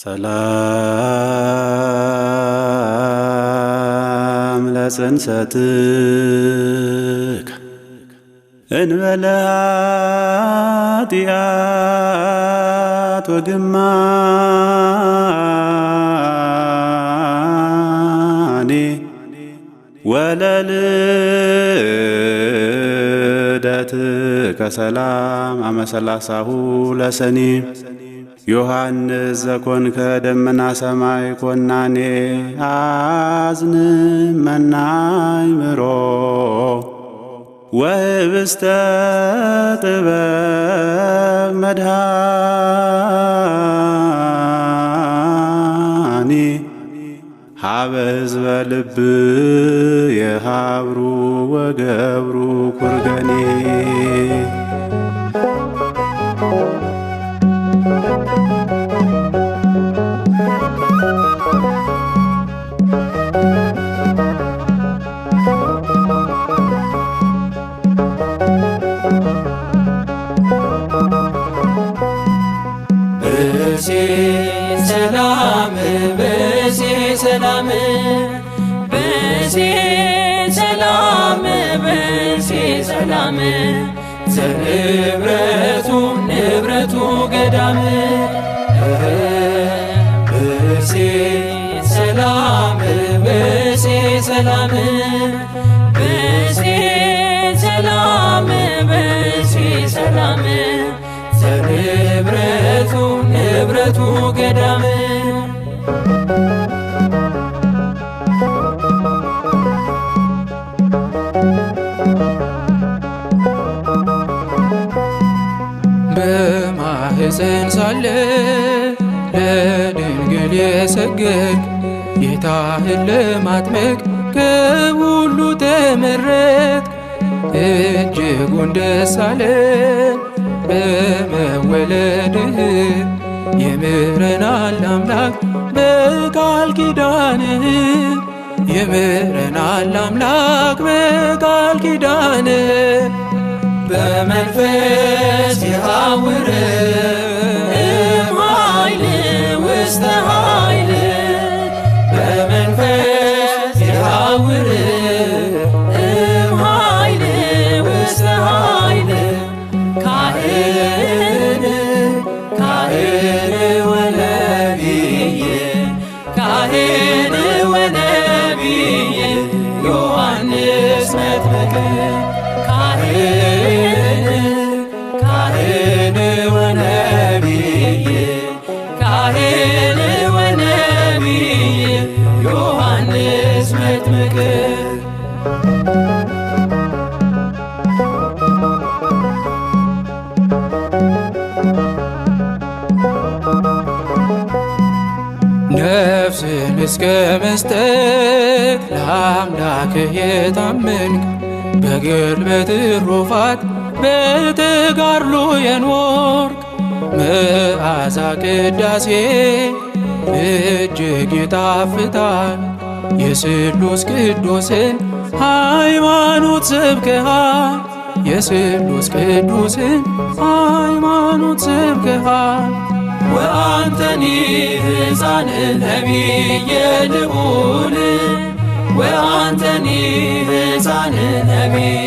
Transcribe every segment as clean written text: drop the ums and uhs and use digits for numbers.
ሰላም ለጽንሰትከ እንበለ ኃጢአት ወግማኔ ወለልደትከ ሰላም አመሰላሳሁ ለሰኒ ዮሐንስ ዘኮንከ ደመና ሰማይ ኮናኔ አዝን መናይ ምሮ ወህብስተ ጥበብ መድኃኒ ሀበ ህዝበ ልብ የሀብሩ ወገብሩ ኩርገኔ ሰላም ሰላም ሰላም ዘንብረቱ ንብረቱ ገዳም ሰላም ሰላም ሰላም ሰላም ዘንብረቱ ንብረቱ ገዳም በማህፀን ሳለ ለድንግል የሰገድክ ጌታህን ለማጥመቅ ከሁሉ ተመረጥክ። እጅጉን ደስ አለን በመወለድህ ይምረናል አምላክ በቃል ኪዳንህ ይምረናል አምላክ በቃል ኪዳንህ በመንፈስ ይሐውር እምኃይል ውስተ ኃይል በመንፈስ ይሐውር እምኃይል ውስተ ኃይል ካህን ወነቢይ ካህን ወነቢይ ዮሐንስ መጥምቅ ካህን ወነቢይ ካህን ወነቢይ ዮሐንስ መጥምቅ ነፍስን እስከ መስጠት ለአምላክህ የታመንክ በግል በትሩፋት በተጋድሎ የኖርክ መዓዛ ቅዳሴ እጅግ ይጣፍጣል። የስሉስ ቅዱስን ሃይማኖት ሰብከሃል የስሉስ ቅዱስን ሃይማኖት ሰብከሃል። ወአንተኒ ሕፃን ነቢየ ልዑል ወአንተኒ ሕፃን ነቢይ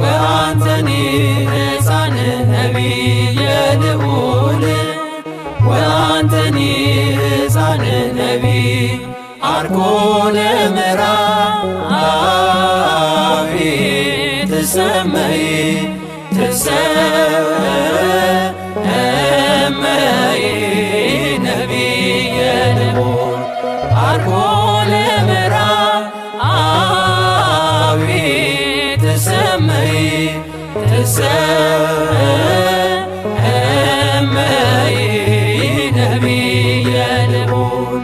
ወአንተኒ ሕፃን ነቢየ ልዑል ወአንተኒ ሕፃን ነቢይ አርኮ ለምዕራብ ትሰመይ ትሰመይ ነቢየ ልዑል አርኮ ለምዕራብ ትሰመይ ነቢየ ልዑል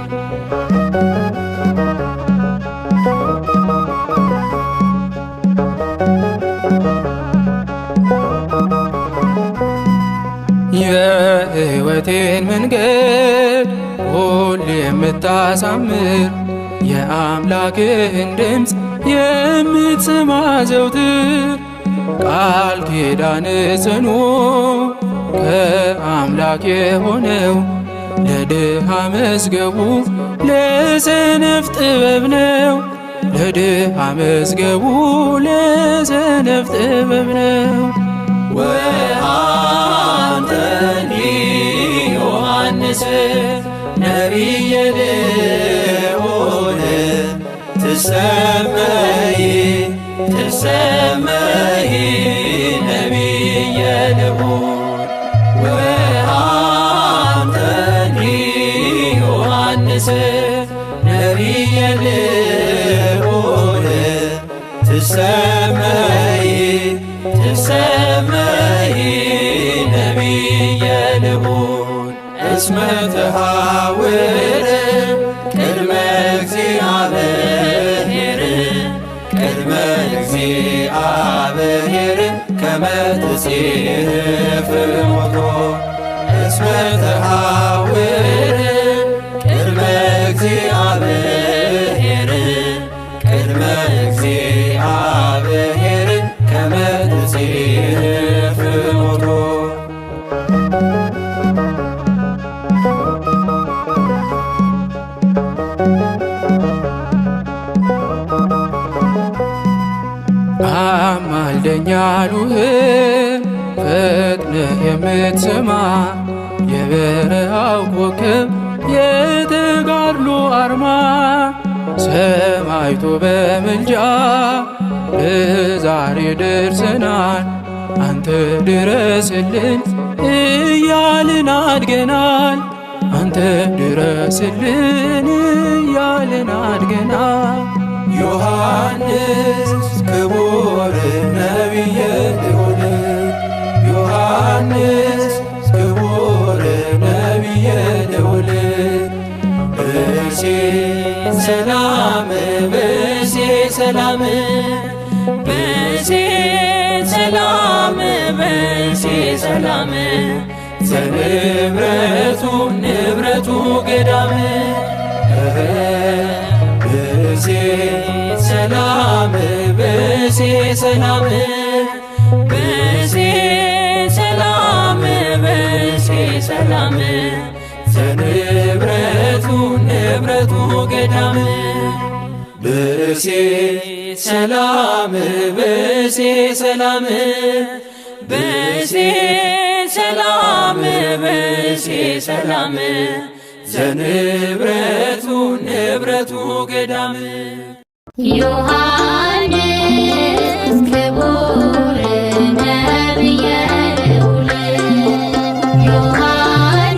የሕይወቴን መንገድ ሁሌ የምታሳምር የአምላክህን ድምፅ የምትሰማ ዘውትር ቃል ኪዳን ጽኑ ከአምላክ የሆነው ለድሃ መዝገቡ ለሰነፍ ጥበብ ነው። ለድሃ መዝገቡ ለሰነፍ ጥበብ ነው። ወአንተኒ ዮሐንስ ነቢየ ልዑል ትሰመይ ነቢየ ልዑል ወአንተኒ ዮሐንስ ነቢየ ልዑል ትሰመይ ነቢየ ልዑል እስመ ተሃውር ቅድመ እግዚአብሔር ከመ ትጼፍ ሞቶ እስመ ተሃውር ቅድመ እግዚአብሔር ከመ ትጼፍ ሞቶ አማልደኝ አሉህን ፈጥነህ የምትሰማ የበረሃው ኮከብ የተጋድሎ አርማ ሰማዕቱ በምልጃ ለዛሬ ደርሰናል። አንተ ድረስልን እያልን አድገናል። አንተ ድረስልን እያልን አድገናል። ዮሐንስ ክቡር ነቢየ ልዑል ዮሐንስ ክቡር ነቢየ ልዑል ብእሴ ሰላም ብእሴ ሰላም ብእሴ ሰላም ብእሴ ሰላም ዘንብረቱ ንብረቱ ገዳም ብእሴ ሰላም ብእሴ ሰላም ብእሴ ሰላም ብእሴ ሰላም ዘንብረቱ ንብረቱ ገዳም ብእሴ ሰላም ብእሴ ሰላም ብእሴ ሰላም ብእሴ ሰላም ዘንብረቱ ንብረቱ ገዳም ዮሐንስ ክቡር ነቢየ ልዑል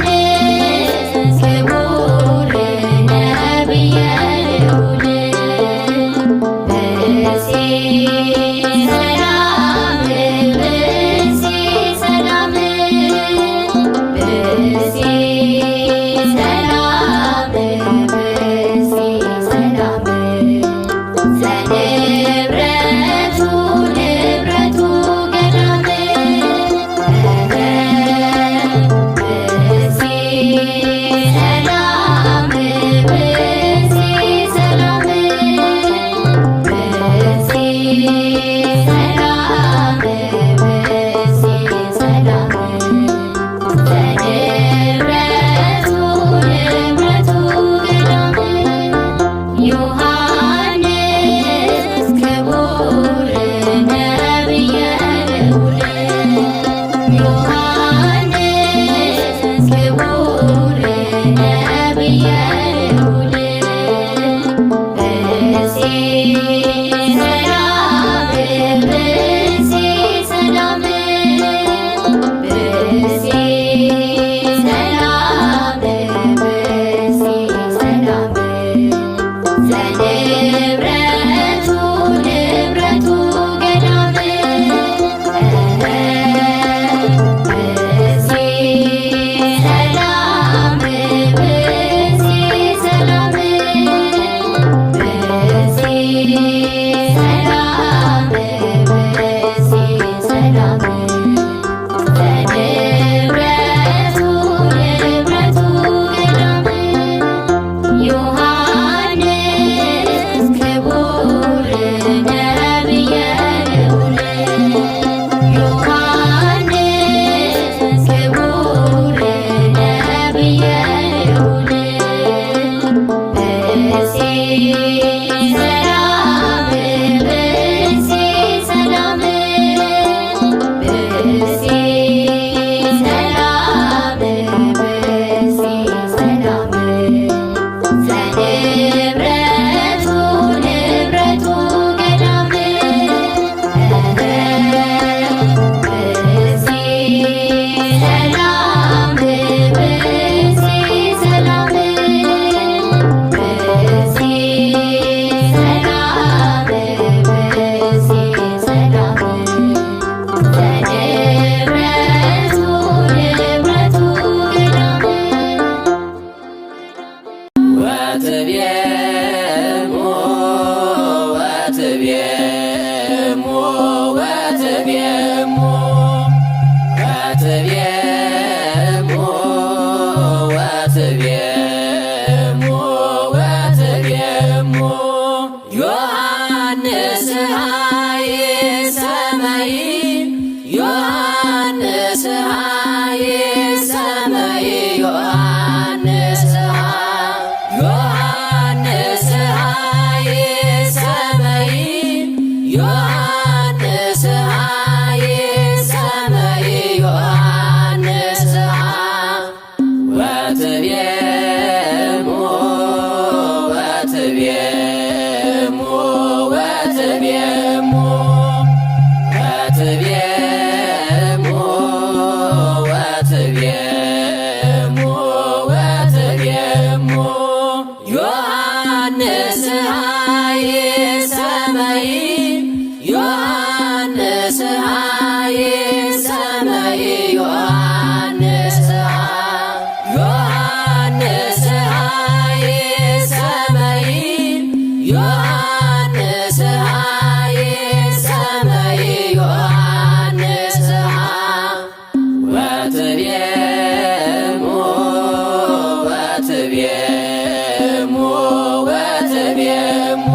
ዮሐንስ ክቡር ነቢየ ልዑል ብእሴ ሰላም ብእሴ ሰላም ብእሴ ሰላም ብእሴ ሰላም ዘንብረቱ ንብረቱ ነቢያልሁን ብእሲ ሰላም ብእሲ ሰላም ብእሲ ሰላም ብእሲ ሰላም ዘንብረቱ ንብረቱ ገዳም ብእሲ ሰላም ብእሲ ሰላም ብእሲ ሰላም ብእሲ ሰላም ዘንብረቱ ንብረቱ ገዳም ወትቤሞ ወትቤሞ ወትቤሞ ወትቤሞ ወትቤሞ ወትቤሞ ዮሐንስ ሃይ ሰማይ ዮሐንስ ሃይ ሰማይ ዮሐንስ ዮሐንስ ሃይ ሰማይ ዮሐንስ ሃይ ሰማይ ዮሐንስ ወትቤሞ ወትቤሞ ወትቤሞ ወትቤሞ ወትቤሞ ወትቤሞ ዮሐንስ ሃይ ሰማይ ዮሐንስ ሃይ ሰማይ ዮሐንስ ዮሐንስ ሃይ ሰማይ ዮሐንስ ሃይ ሰማይ ዮሐንስ ወትቤሞ ወትቤሞ ወትቤሞ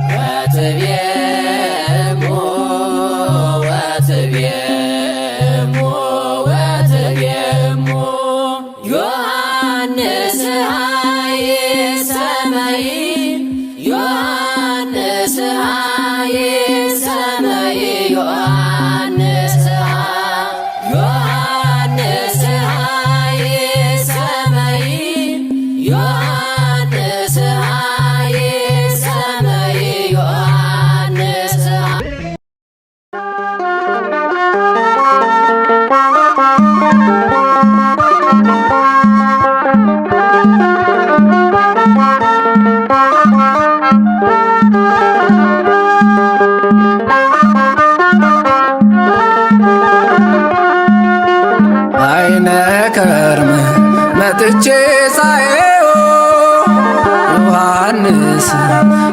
ወትቤሞ ወትቤሞ ወትቤሞ ዮሐንስ ሃይ ሰማይ ዮሐንስ ሃይ ሰማይ ዮሐንስ ዮሐንስ ሃይ ሰማይ ዮሐንስ ሃይ ሰማይ ዮሐንስ አይነ ከርም መጥቼ ሳየው ዮሐንስ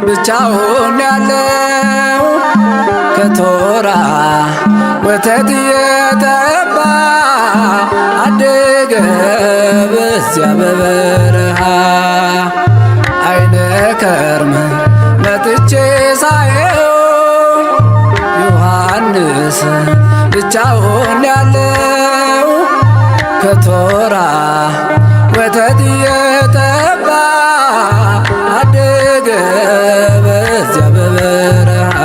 ብቻውን ያለው ከቶራ ወተት የጠባ አደገ በዚያ በበረሃ አይነ ከርም መጥቼ ሳየው ዮሐንስ ብቻውን ያለው ከቶራ ወተት የጠባ አደገ በዚያ በበረሃ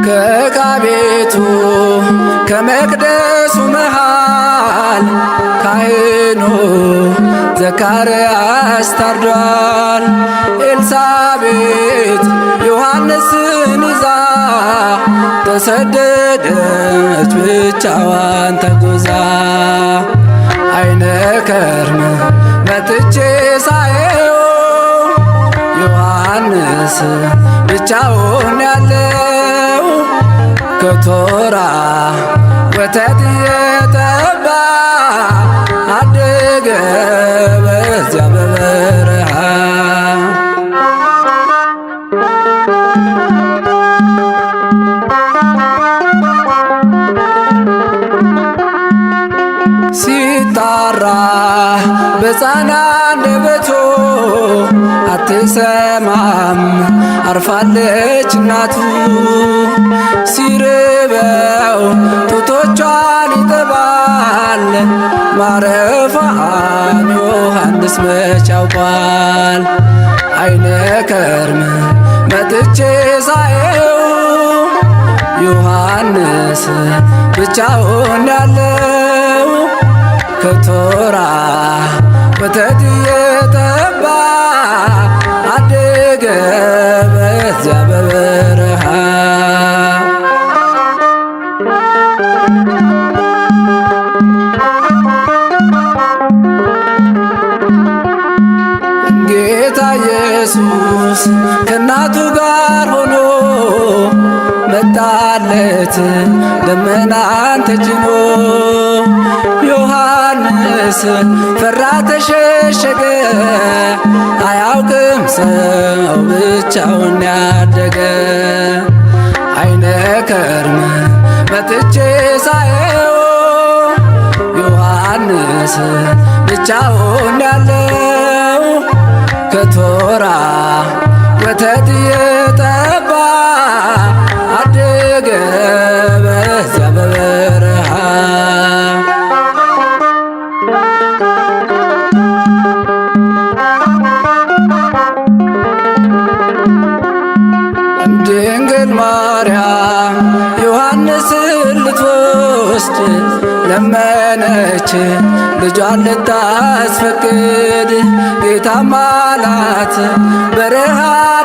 ከካቤቱ ከመቅደሱ መሃል ካህኑ ዘካርያስ ታርዷል። ኤልሳቤጥ ዮሐንስን ይዛ ተሰደደች ብቻዋን ተጉዛ አይነ ከርም መጥቼ ሳየው ዮሐንስ ብቻውን ያለው ከቶራ ወተት የጠባ አደገ በዚያ በበረሃ ሲጣራ በሕፃን አንደበቱ ባትሰማም አርፋለች እናቱ። ሲርበው ጡቶቿን ይጠባል ማረፏን ዮሐንስ መች ያውቋል። አይነ ከርም መጥቼ ሳየው ዮሐንስ ብቻውን ያለው ከቶራ ወተት እየጠባ አደገ በዚያ በበረሃ። ጌታ ኢየሱስ ከእናቱ ጋር ሆኖ መጣለት ደመናን ተጭኖ። ዮሐንስ ፈራ ተሸሸገ አያውቅም ሰው ብቻውን ያደገ። አይነ ከርም መጥቼ ሳየው ዮሐንስ ብቻውን ያለው ከቶራ ወተት እየጠባ አደገ በዚያ በበረሃ። ድንግል ማርያም ዮሐንስን ልትወስድ ለመነች ልጇን ልታስፈቅድ። ጌታም አላት በረሃ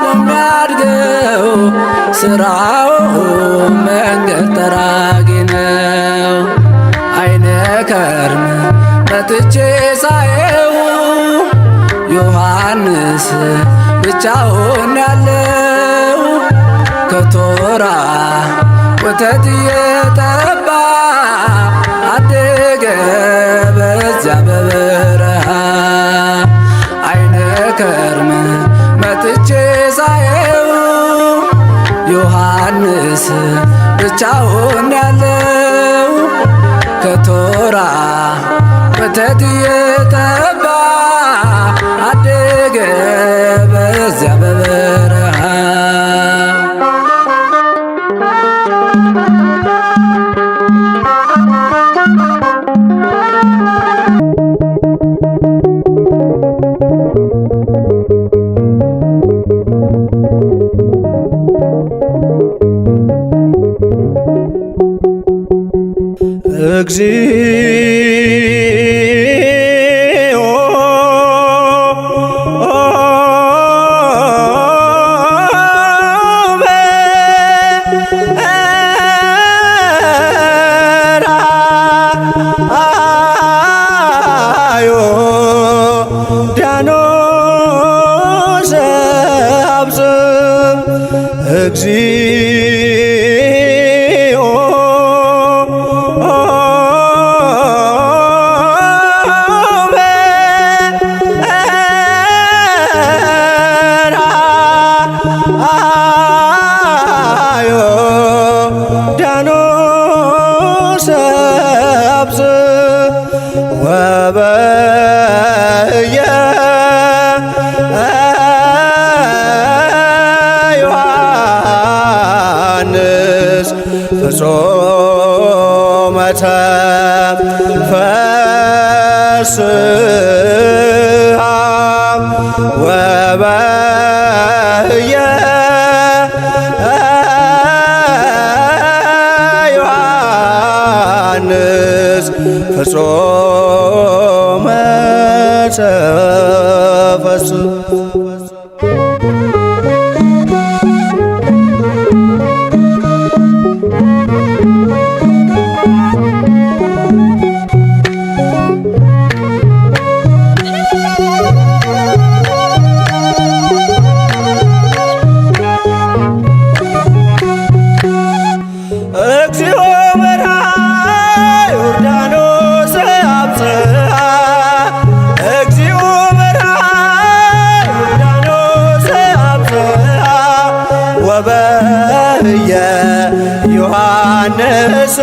ነው የሚያድገው ስራው መንገድ ጠራጊ ነው። አይነ ከርም መጥቼ ሳየው ዮሐንስ ብቻውን ያለው ከቶራ ወተት እየጠባ አደገ በዚያ በበረሃ። አይነ ከርም መጥቼ ሳየው ዮሐንስ ብቻውን ያለው ከቶራ ወተት እየጠባ አደገ በዚያ በበረሃ። እግዚኦ በርአዮ ዳኖስ አብጽም እግዚኦ በርአዮ ዳኖስ አብጽም ወበየ ዮሐንስ ፍጹመ ተፈስሐ ወበየ ዮሐንስ ፍጹመ ተፈስሐ። እግዚኦ በርሃ ዮርዳኖስ አብጽሐ እግዚኦ በርሃ ዮርዳኖስ አብጽሐ ወበየ ዮሐንስ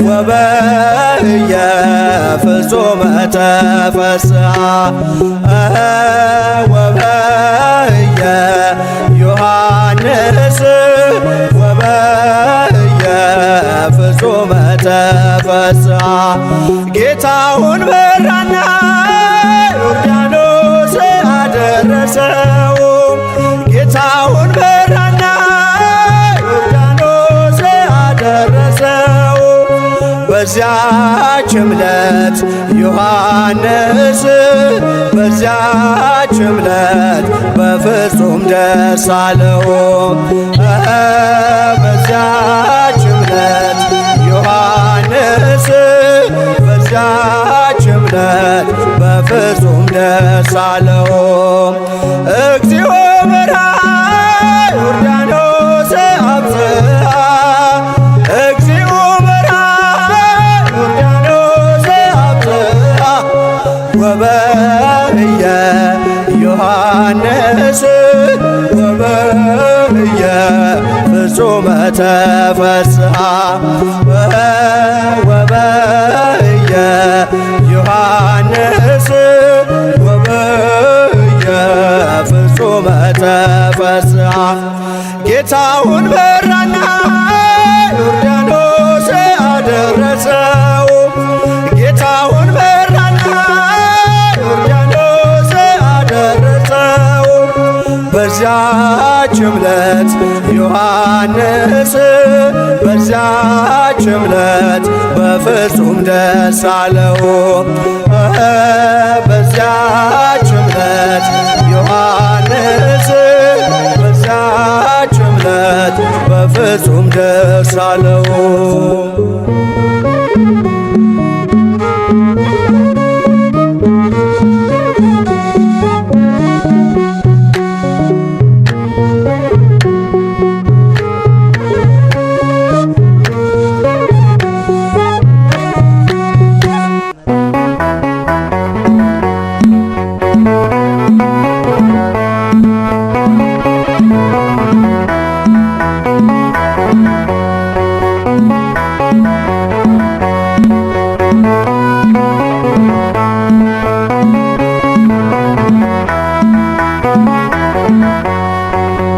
ወበየ ፍጹመ ተፈስሐ ወበየ ዮሐንስ ወበየ ፍጹመ ተፈስሐ ጌታውን በራና ዮርዳኖስ አደረሰው ጌታውን በራና ዮርዳኖስ አደረሰው በዚያች ዕለት ዮሐንስ በዚያች ዕለት በፍጹም ደስ አለው በዚያች ዕለት ዮሐንስ በዚያች ዕለት በፍጹም ደስ አለው እግዚኦ በርሃ ዮርዳኖስ አብጽሐ እግዚኦ በርሃ ዮርዳኖስ አብጽሐ ወበየ ዮሐንስ ወበየ ፍጹመ ተፈስሐ ወበየ ዮሐንስ ወበየ ፍጹመ ተፈስሐ ጌታውን በራና ዮርዳኖስ አደረሰው ጌታውን በራና ዮርዳኖስ አደረሰው በዚያች ዕለት ዮሐንስ በዚያች ዕለት በፍጹም ደስ አለው በዚያች ዕለት ዮሐንስ በዚያች ዕለት በፍጹም ደስ አለው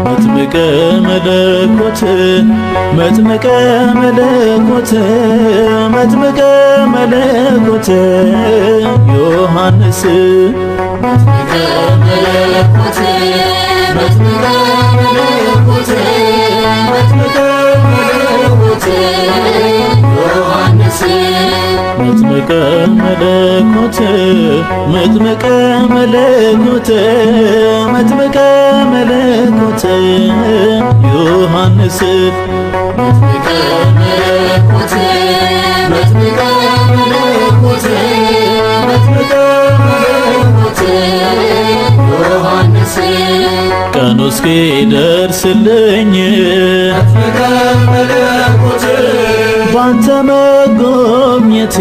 መጥምቀ መለኮት መጥምቀ መለኮት መጥምቀ መለኮት ዮሐንስ መጥምቀ መለኮት መጥምቀ መለኮት መጥምቀ መለኮት ዮሐንስ መጥምቀ መለኮት መጥምቀ መለኮት መጥምቀ መለኮት ዮሐንስ መጥምቀ መለኮት መጥምቀ መለኮት መጥምቀ መለኮት ዮሐንስ ቀኑ እስኪደርስልኝ መጥምቀ መለኮት ባንተ መጎብኘቴ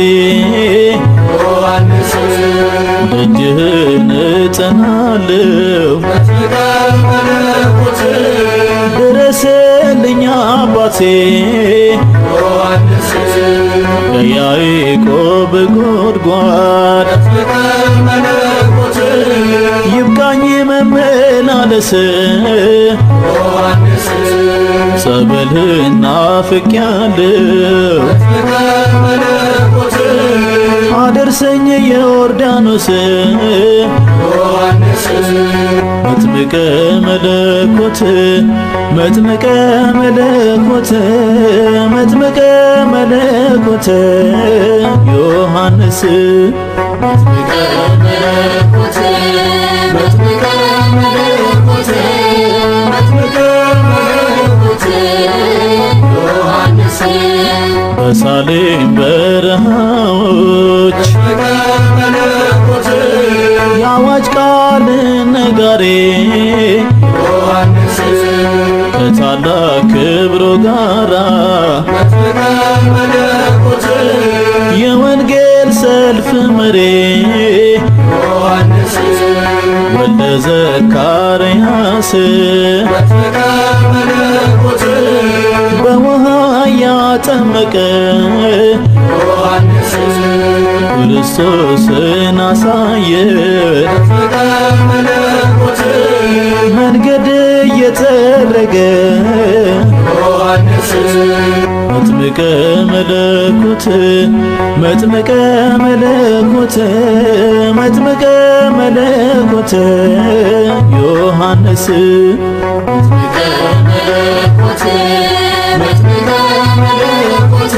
ዮሐንስ ደጅህን እጠናለሁ መጥምቀ መለኮት ድረስልኝ አባቴ ዮሐንስ ከያዕቆብ ጉድጓድ መጥምቀ መለኮት ይብቃኝ መመላለስ ዮሐንስ ጸበልህን ናፍቄያለሁ መጥምቀ መለኮት አደርሰኝ የዮርዳኖስ ዮሐንስ መጥምቀ መለኮት መጥምቀ መለኮት መጥምቀ መለኮት ዮሐንስ መጥምቀ መለኮት መጥምቀ መለኮት መጥምቀ መለኮት ዮሐንስ በሳሌም በረሃዎች መጥምቀ መለኮት የአዋጅ ቃል ነጋሪ ዮሐንስ ከታላቅ ክብሮ ጋራ መጥምቀ መለኮት የወንጌል ሰልፍ መሪ ዮሐንስ ወልደ ዘካርያስ መጥምቀ መለኮት በውሃ ያጠመቀ ዮሐንስ ክርስቶስን አሳየ መጥምቀ መለኮት መንገድ እየጠረገ ዮሐንስ መጥምቀ መለኮት መጥምቀ መለኮት መጥምቀ መለኮት ዮሐንስ መጥምቀ መለኮት መጥምቀ መለኮት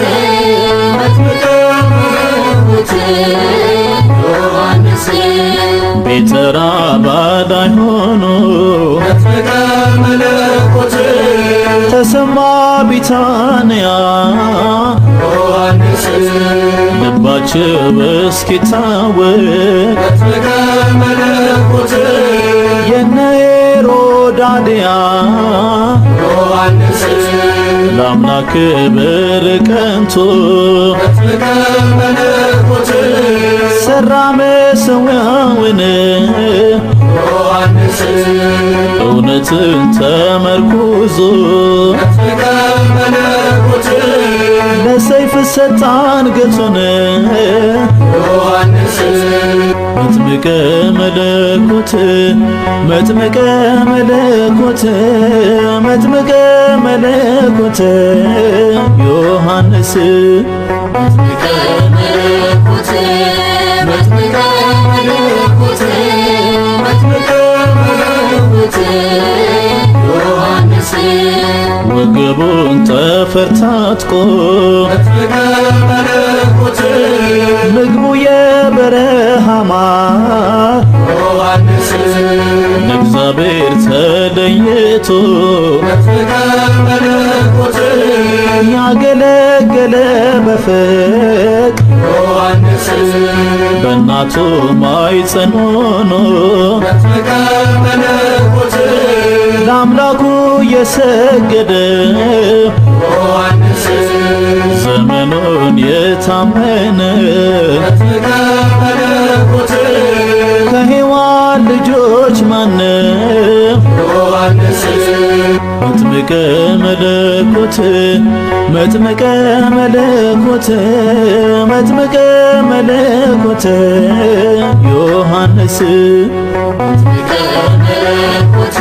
መጥምቀ መለኮት ዮሐንስ ቤተ ራባዳይ ሆኖ መጥምቀ መለኮት ተሰማ ቢታንያ ዮሐንስ ልባቸው እስኪታወቅ መጥምቀ መለኮት የነ ሄሮዳድያ ዮሐንስ ለአምላክ ክብር ቀንቶ መጥምቀ መለኮት ሰራ መሠዊያውን ዮሐንስ እውነትን ተመርኩዞ መጥምቀ መለኮት ለሰይፍ ሰጣ አንገቱን ዮሐንስ መጥምቀ መለኮት መጥምቀ መለኮት መጥምቀ መለኮት ዮሐንስ መጥምቀ መለኮት መጥምቀ መለኮት መጥምቀ መለኮት ዮሐንስ ወገቡን ጠፈር ታጥቆ መጥምቀ መለኮት ምግቡ የበረሃ ማር ዮሐንስ ለእግዚአብሔር ተለይቶ መጥምቀ መለኮት ያገለገለ በፍቅር ዮሐንስ በእናቱ ማኅፀን ሆኖ መጥምቀ መለኮት ለአምላኩ የሰገደ ዮሐንስ ዘመኑን የታመነ መጥምቀ መለኮት ከሔዋን ልጆች ማንም ዮሐንስ መጥምቀ መለኮት መጥምቀ መለኮት መጥምቀ መለኮት ዮሐንስ መጥምቀ መለኮት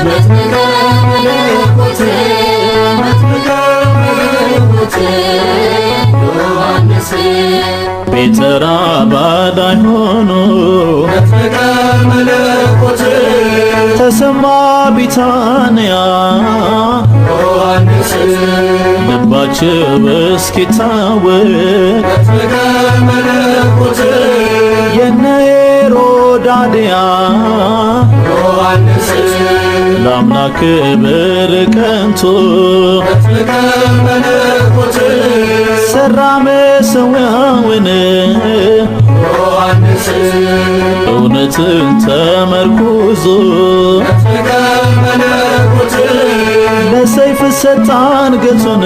መጥምቀ መለኮት መጥምቀ መለኮት ዮሐንስ ቤተ ራባዳይ ሆኖ መጥምቀ መለኮት ተሰማ ቢታንያ ዮሐንስ ልባቸው እስኪታወቅ መጥምቀ መለኮት የነ ሄሮዳድያ ዮሐንስ ለአምላክ ክብር ቀንቶ መጥምቀ መለኮት ሰራ መሠዊያውን ዮሐንስ እውነትን ተመርኩዞ መጥምቀ መለኮት ለሰይፍ ሰጣ አንገቱን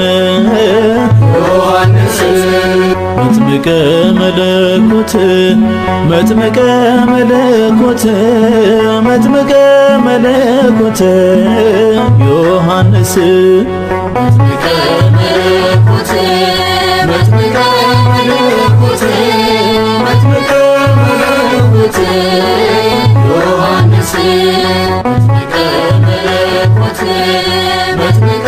ዮሐንስ መጥምቀ መለኮት መጥምቀ መለኮት መጥምቀ መለኮት ዮሐንስ መጥምቀ መለኮት መጥምቀ መለኮት መጥምቀ መለኮት ዮሐንስ መጥምቀ መለኮት መጥምቀ